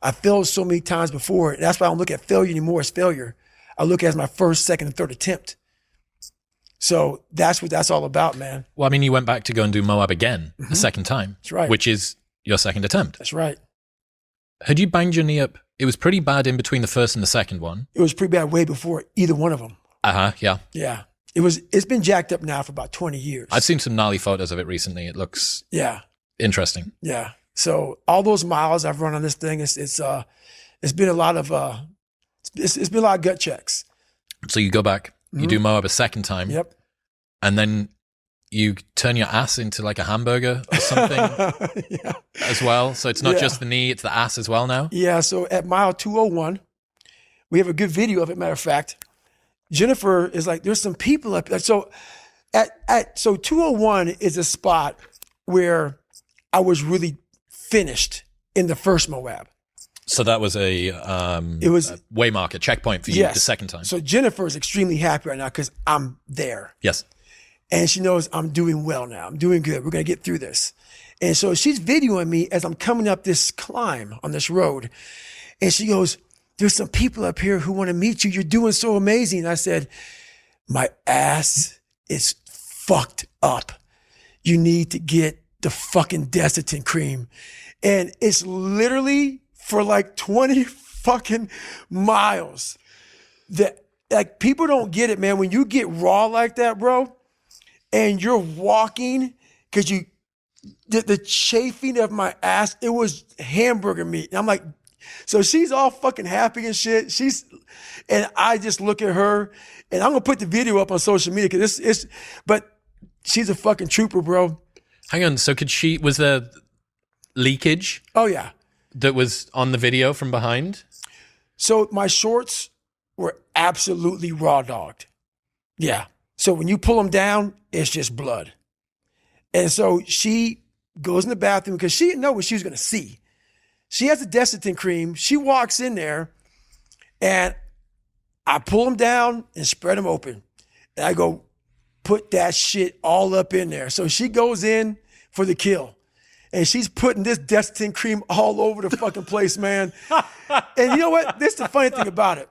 I failed so many times before. And that's why I don't look at failure anymore as failure. I look at it as my first, second, and third attempt. So that's what that's all about, man. Well, I mean, you went back to go and do Moab again a second time. That's right. Which is your second attempt. That's right. Had you banged your knee up? It was pretty bad in between the first and the second one. It was pretty bad way before either one of them. Yeah. Yeah. It's been jacked up now for about 20 years. I've seen some gnarly photos of it recently. It looks interesting. Yeah. So all those miles I've run on this thing, it's been a lot of it's been a lot of gut checks. So you go back, you do Moab a second time. Yep. And then you turn your ass into like a hamburger or something as well. So it's not just the knee, it's the ass as well now. Yeah. So at mile 201, we have a good video of it. Matter of fact, Jennifer is like, there's some people up there. So so 201 is a spot where I was really finished in the first Moab. So that was a way marker, checkpoint for you the second time. So Jennifer is extremely happy right now because I'm there. Yes. And she knows I'm doing well now. I'm doing good. We're going to get through this. And so she's videoing me as I'm coming up this climb on this road. And she goes, there's some people up here who want to meet you. You're doing so amazing. And I said, my ass is fucked up. You need to get the fucking Desitin cream. And it's literally for like 20 fucking miles that like people don't get it, man. When you get raw like that, bro, and you're walking because the chafing of my ass, it was hamburger meat. And I'm like, so she's all fucking happy and shit. And I just look at her and I'm going to put the video up on social media because but she's a fucking trooper, bro. Hang on. So was there leakage? Oh yeah. That was on the video from behind? So my shorts were absolutely raw dogged. Yeah. So when you pull them down, it's just blood. And so she goes in the bathroom because she didn't know what she was going to see. She has the Desitin cream. She walks in there and I pull them down and spread them open. And I go, put that shit all up in there. So she goes in for the kill. And she's putting this Desitin cream all over the fucking place, man. And you know what? This is the funny thing about it.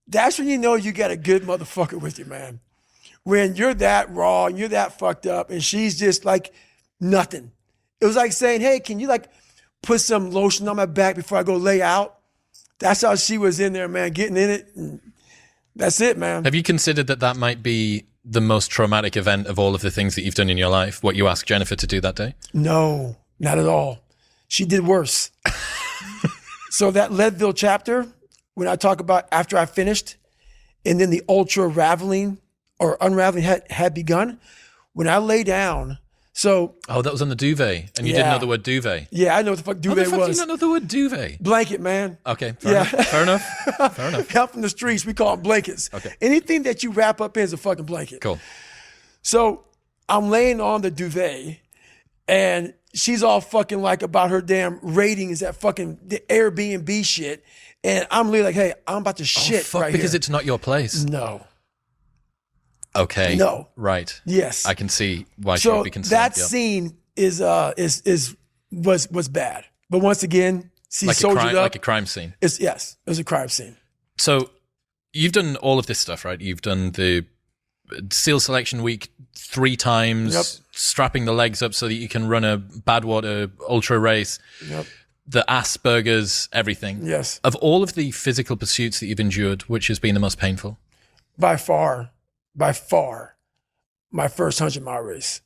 That's when you know you got a good motherfucker with you, man. When you're that raw and you're that fucked up and she's just like nothing. It was like saying, hey, can you like put some lotion on my back before I go lay out? That's how she was in there, man, getting in it. And that's it, man. Have you considered that might be the most traumatic event of all of the things that you've done in your life, what you asked Jennifer to do that day? No, not at all. She did worse. So that Leadville chapter, when I talk about after I finished, and then the ultra raveling or unraveling had begun, when I lay down, so... Oh, that was on the duvet, and you didn't know the word duvet. Yeah, I know what the fuck duvet was. How the fuck do you not know the word duvet? Blanket, man. Okay, fair enough. Fair enough. Out from the streets, we call them blankets. Okay. Anything that you wrap up in is a fucking blanket. Cool. So I'm laying on the duvet, and she's all fucking like about her damn ratings at fucking the Airbnb shit, and I'm literally like, hey, I'm about to shit right because here. It's not your place. No. Okay. No. Right. Yes. I can see why she would be concerned. That scene was bad. But once again, she soldiered up. Like a crime scene. It was a crime scene. So you've done all of this stuff, right? You've done the SEAL Selection Week 3 times, strapping the legs up so that you can run a Badwater ultra race. Yep. The Asperger's, everything. Yes. Of all of the physical pursuits that you've endured, which has been the most painful? By far, my first 100-mile race.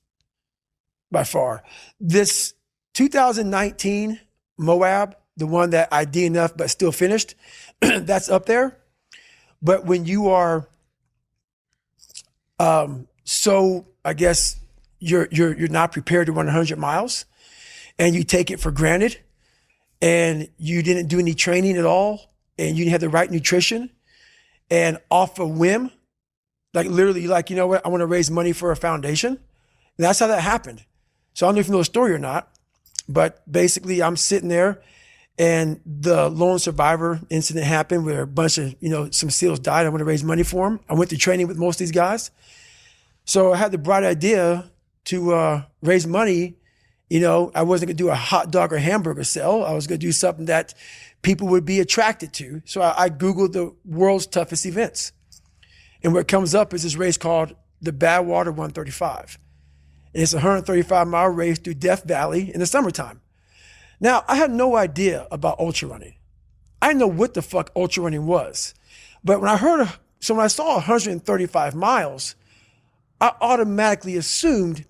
By far. This 2019 Moab, the one that I DNF'd but still finished, that's up there. But when you are so, I guess, you're not prepared to run 100 miles and you take it for granted and you didn't do any training at all and you didn't have the right nutrition and off a whim, like literally like, you know what, I want to raise money for a foundation. And that's how that happened. So I don't know if you know the story or not, but basically I'm sitting there and the lone survivor incident happened where a bunch of, some SEALs died. I want to raise money for them. I went to training with most of these guys. So I had the bright idea to raise money I wasn't going to do a hot dog or hamburger sell. I was going to do something that people would be attracted to. So I Googled the world's toughest events. And what comes up is this race called the Badwater 135. And it's a 135-mile race through Death Valley in the summertime. Now, I had no idea about ultra running. I didn't know what the fuck ultra running was. But when I saw 135 miles, I automatically assumed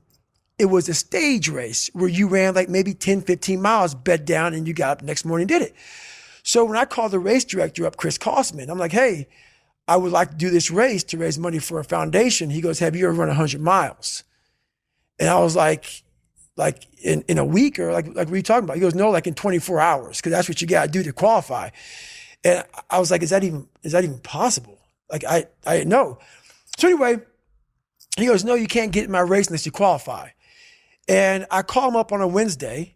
it was a stage race where you ran like maybe 10, 15 miles, bed down, and you got up the next morning and did it. So when I called the race director up, Chris Kosman, I'm like, hey, I would like to do this race to raise money for a foundation. He goes, have you ever run 100 miles? And I was like in a week, or like what are you talking about? He goes, no, like in 24 hours, because that's what you got to do to qualify. And I was like, is that even possible? Like I didn't know. So anyway, he goes, no, you can't get in my race unless you qualify. And I call him up on a Wednesday,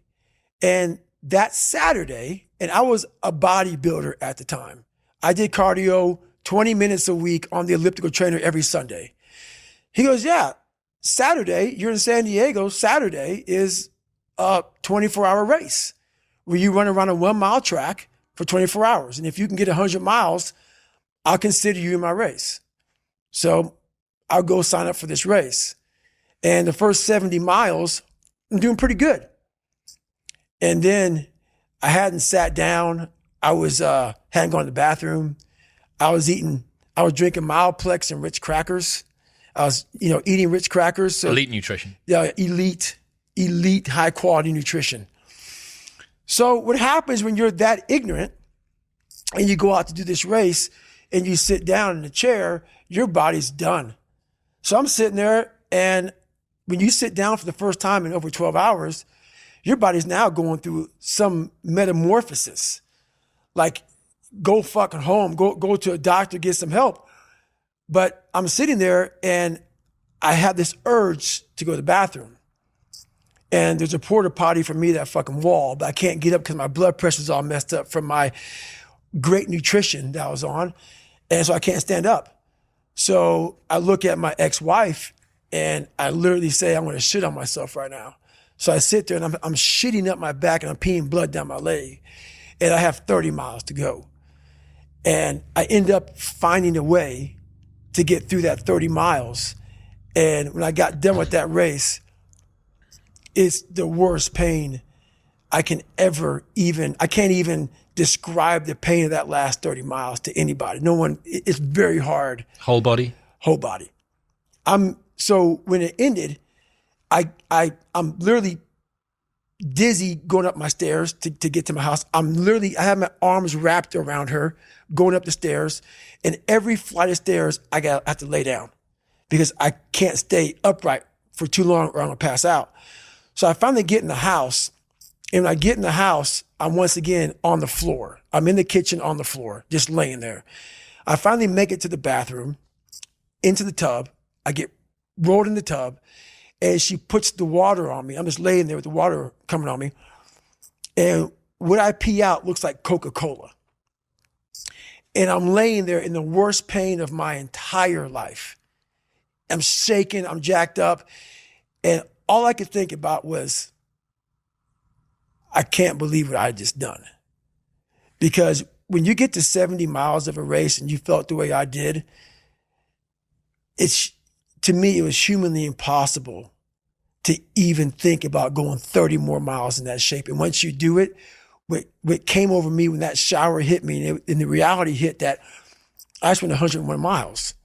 and that Saturday, and I was a bodybuilder at the time. I did cardio 20 minutes a week on the elliptical trainer every Sunday. He goes, yeah, Saturday, you're in San Diego. Saturday is a 24-hour race where you run around a 1-mile track for 24 hours. And if you can get 100 miles, I'll consider you in my race. So I'll go sign up for this race. And the first 70 miles, I'm doing pretty good. And then I hadn't sat down. I hadn't gone to the bathroom. I was drinking Mileplex and Ritz crackers. I was, eating Ritz crackers. So, elite nutrition. Yeah, elite, high quality nutrition. So what happens when you're that ignorant and you go out to do this race and you sit down in a chair, your body's done. So I'm sitting there, and when you sit down for the first time in over 12 hours, your body's now going through some metamorphosis. Like, go fucking home, go to a doctor, get some help. But I'm sitting there, and I have this urge to go to the bathroom. And there's a porta potty for me, that fucking wall, but I can't get up because my blood pressure's all messed up from my great nutrition that I was on. And so I can't stand up. So I look at my ex-wife, and I literally say, I'm going to shit on myself right now. So I sit there, and I'm shitting up my back, and I'm peeing blood down my leg. And I have 30 miles to go. And I end up finding a way to get through that 30 miles. And when I got done with that race, it's the worst pain I can't even describe the pain of that last 30 miles to anybody. It's very hard. Whole body? Whole body. So when it ended, I'm literally dizzy going up my stairs to get to my house. I have my arms wrapped around her going up the stairs, and every flight of stairs I have to lay down because I can't stay upright for too long or I'm gonna pass out. So I finally get in the house, and when I get in the house, I'm once again on the floor. I'm in the kitchen on the floor, just laying there. I finally make it to the bathroom, into the tub. I get rolled in the tub, and she puts the water on me. I'm just laying there with the water coming on me. And what I pee out looks like Coca-Cola. And I'm laying there in the worst pain of my entire life. I'm shaking, I'm jacked up. And all I could think about was, I can't believe what I just done. Because when you get to 70 miles of a race and you felt the way I did, to me, it was humanly impossible to even think about going 30 more miles in that shape. And once you do it, what came over me when that shower hit me, and the reality hit that I just went 101 miles.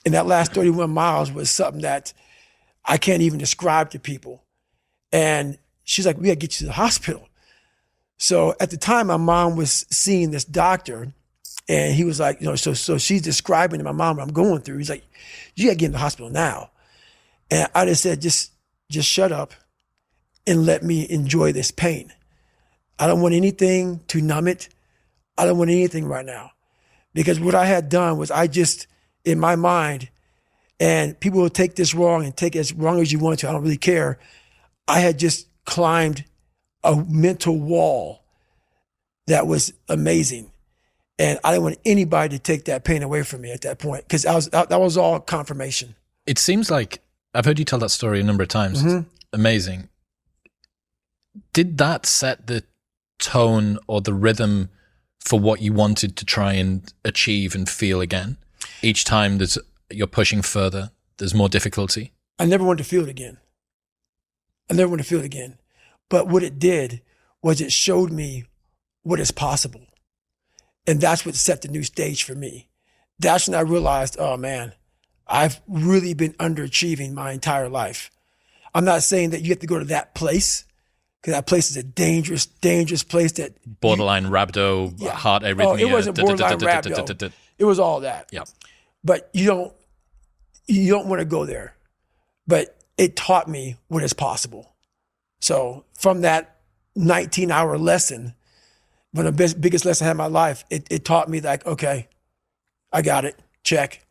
And that last 31 miles was something that I can't even describe to people. And she's like, we gotta get you to the hospital. So at the time, my mom was seeing this doctor, and he was like, so she's describing to my mom what I'm going through. He's like, you gotta get in the hospital now. And I just said, just shut up and let me enjoy this pain. I don't want anything to numb it. I don't want anything right now. Because what I had done was in my mind, and people will take this wrong and take it as wrong as you want to, I don't really care. I had just climbed a mental wall that was amazing. And I didn't want anybody to take that pain away from me at that point, because that was all confirmation. It seems like, I've heard you tell that story a number of times. Mm-hmm. It's amazing. Did that set the tone or the rhythm for what you wanted to try and achieve and feel again? Each time you're pushing further, there's more difficulty. I never wanted to feel it again. But what it did was it showed me what is possible. And that's what set the new stage for me. That's when I realized, oh man, I've really been underachieving my entire life. I'm not saying that you have to go to that place, because that place is a dangerous, dangerous place that borderline rhabdo, heart arrhythmia. Oh, it wasn't borderline rhabdo. It was all that. Yeah. But you don't want to go there. But it taught me what is possible. So from that 19-hour lesson, one of the biggest lessons I had in my life, it taught me like, okay, I got it. Check.